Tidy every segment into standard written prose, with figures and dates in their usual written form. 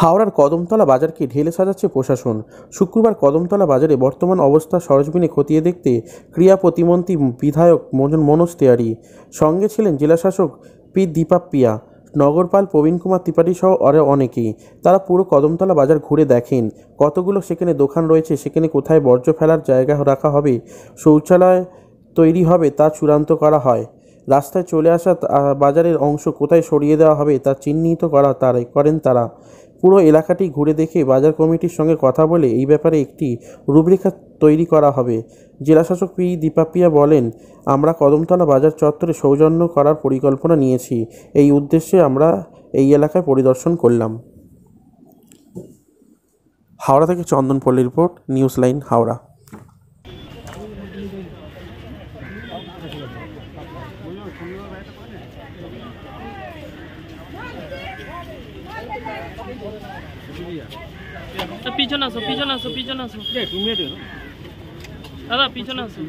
হাওড়ার কদমতলা বাজারকে ঢেলে সাজাচ্ছে প্রশাসন। শুক্রবার কদমতলা বাজারে বর্তমান অবস্থা সরেজমিনে খতিয়ে দেখতে ক্রীড়া প্রতিমন্ত্রী বিধায়ক মনোজ তেওয়ারি, সঙ্গে ছিলেন জেলাশাসক পি দীপাপ্পিয়া, নগরপাল প্রবীণ কুমার ত্রিপাঠী সহ আরও অনেকেই। তারা পুরো কদমতলা বাজার ঘুরে দেখেন কতগুলো সেখানে দোকান রয়েছে, সেখানে কোথায় বর্জ্য ফেলার জায়গা রাখা হবে, শৌচালয় তৈরি হবে তা চূড়ান্ত করা হয়। রাস্তায় চলে আসা বাজারের অংশ কোথায় সরিয়ে দেওয়া হবে তা চিহ্নিত করেন তারা। পুরো এলাকাটি ঘুরে দেখে বাজার কমিটির সঙ্গে কথা বলে এই ব্যাপারে একটি রূপরেখা তৈরি করা হবে। জেলাশাসক পি দীপাপ্পিয়া বলেন, আমরা কদমতলা বাজার চত্বরে সৌজন্য করার পরিকল্পনা নিয়েছি। এই উদ্দেশ্যে আমরা এই এলাকায় পরিদর্শন করলাম। হাওড়া থেকে চন্দন পল্লী রিপোর্ট, নিউজ লাইন হাওড়া। পিছনে আসো, পিছনে আসো, পিছনে আসো দাদা, পিছনে আসো।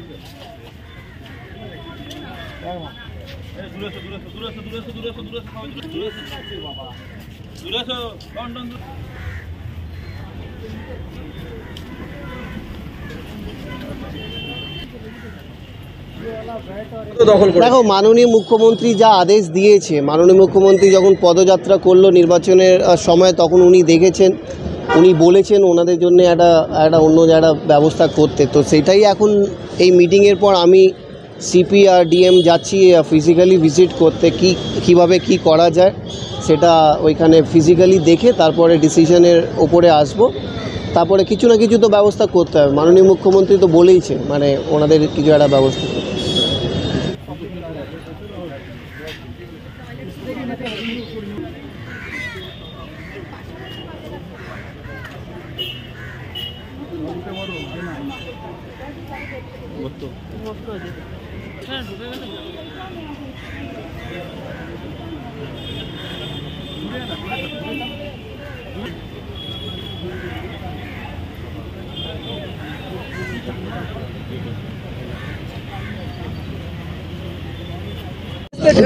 দেখো, মাননীয় মুখ্যমন্ত্রী যা আদেশ দিয়েছে, মাননীয় মুখ্যমন্ত্রী যখন পদযাত্রা করলো নির্বাচনের সময়, তখন উনি দেখেছেন, উনি বলেছেন ওনাদের জন্য একটা অন্য একটা ব্যবস্থা করতে। তো সেটাই এখন এই মিটিংয়ের পর আমি সিপি আর ডিএম যাচ্ছি ফিজিক্যালি ভিজিট করতে, কিভাবে কি করা যায় সেটা ওইখানে ফিজিক্যালি দেখে তারপরে ডিসিশনের ওপরে আসব। তারপরে কিছু না কিছু তো ব্যবস্থা করতে হবে। মাননীয় মুখ্যমন্ত্রী তো বলেইছে, মানে ওনাদের কিছু একটা ব্যবস্থা করতে।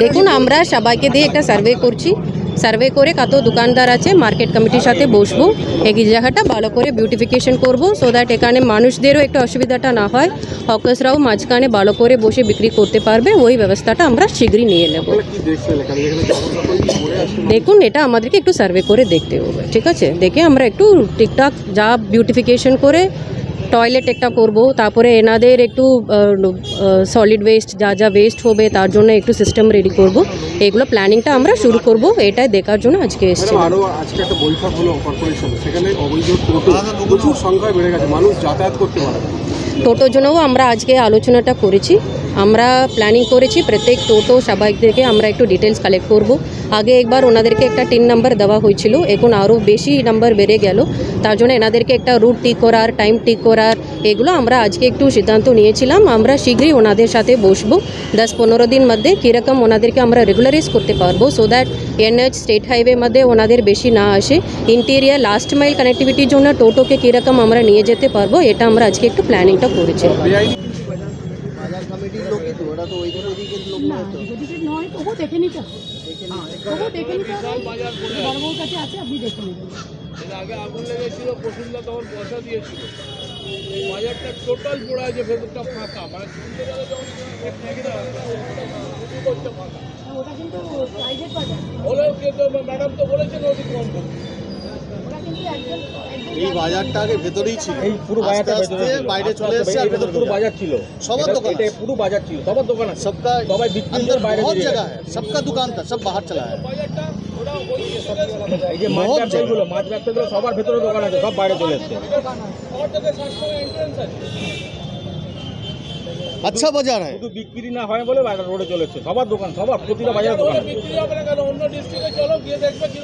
দেখুন, আমরা সবাইকে দিয়ে একটা সার্ভে করছি। সার্ভে করে কত দোকানদার আছে মার্কেট কমিটির সাথে বসবো, এই জায়গাটা ভালো করে বিউটিফিকেশন করব, সো দ্যাট এখানে মানুষদেরও একটা অসুবিধাটা না হয়, হকার্সরাও মাঝখানে ভালো করে বসে বিক্রি করতে পারবে। ওই ব্যবস্থাটা আমরা শীঘ্রই নিয়ে নেব। দেখুন, এটা আমাদেরকে একটু সার্ভে করে দেখতে হবে, ঠিক আছে? দেখে আমরা একটু ঠিকঠাক যা বিউটিফিকেশন করে টয়লেট একটা করবো, তারপরে এনাদের একটু সলিড ওয়েস্ট যা ওয়েস্ট হবে তার জন্য একটু সিস্টেম রেডি করব। এগুলো প্ল্যানিংটা আমরা শুরু করব, এটাই দেখার জন্য আজকে এসেছি। আজকে একটা বৈঠক হলো কর্পোরেশন, সেখানে অবৈধ প্রচুর সংখ্যায় বেড়ে গেছে, মানুষ যাতায়াত করতে পারে। টোটোর জন্যও আমরা আজকে আলোচনাটা করেছি। আমরা প্ল্যানিং করেছি প্রত্যেক টোটো সবাইকে আমরা একটু ডিটেলস কালেক্ট করব। আগে একবার ওনাদেরকে একটা 3 নাম্বার দেওয়া হয়েছিল, এখন আরও বেশি নাম্বার বেড়ে গেল। তার জন্য এনাদেরকে একটা রুট ঠিক করার, টাইম ঠিক করার, এগুলো আমরা আজকে একটু সিদ্ধান্ত নিয়েছিলাম। আমরা শীঘ্রই ওনাদের সাথে বসবো, 10-15 দিন মধ্যে কীরকম ওনাদেরকে আমরা রেগুলারাইজ করতে পারবো, so that NH state highway মধ্যে ওনাদের বেশি না আসে। ইন্টেরিয়ার লাস্ট মাইল কানেক্টিভিটির জন্য টোটোকে কীরকম আমরা নিয়ে যেতে পারবো, এটা আমরা আজকে একটু প্ল্যানিংটা করেছি। আগে আগুন লেগেছিল, প্রসূনদা তখন পয়সা দিয়েছিল, বাজারটা টোটাল পড়ে আছে, ভেতরটা ফাঁকা, মানে ম্যাডাম তো বলেছেন ওটি কম করতে। এই বাজারটা আগে ভেতরেই ছিল, এই পুরো বাজারটা বাইরে চলে এসেছে, আর ভেতর পুরো বাজার ছিল, সবার দোকান, এটা পুরো বাজার ছিল, সবার দোকান, সবকা সবাই अंदर बहुत जगह है, सबका दुकान था, सब बाहर चला है। বাজারটা ওটা ওই এই যে মাছ ব্যবসায়ীগুলো সবার ভেতরে দোকান আছে, সব বাইরে চলে এসেছে। সবার থেকে সবসময় এন্ট্রান্স আছে, अच्छा बाजार है, শুধু বিক্রি না হয় বলে বাজার রোডে চলে এসেছে, সবার দোকান, সবার প্রতিটা বাজার দোকান বিক্রি হবে না কেন? অন্য ডিস্ট্রিক্টে চলো, গিয়ে দেখবে কি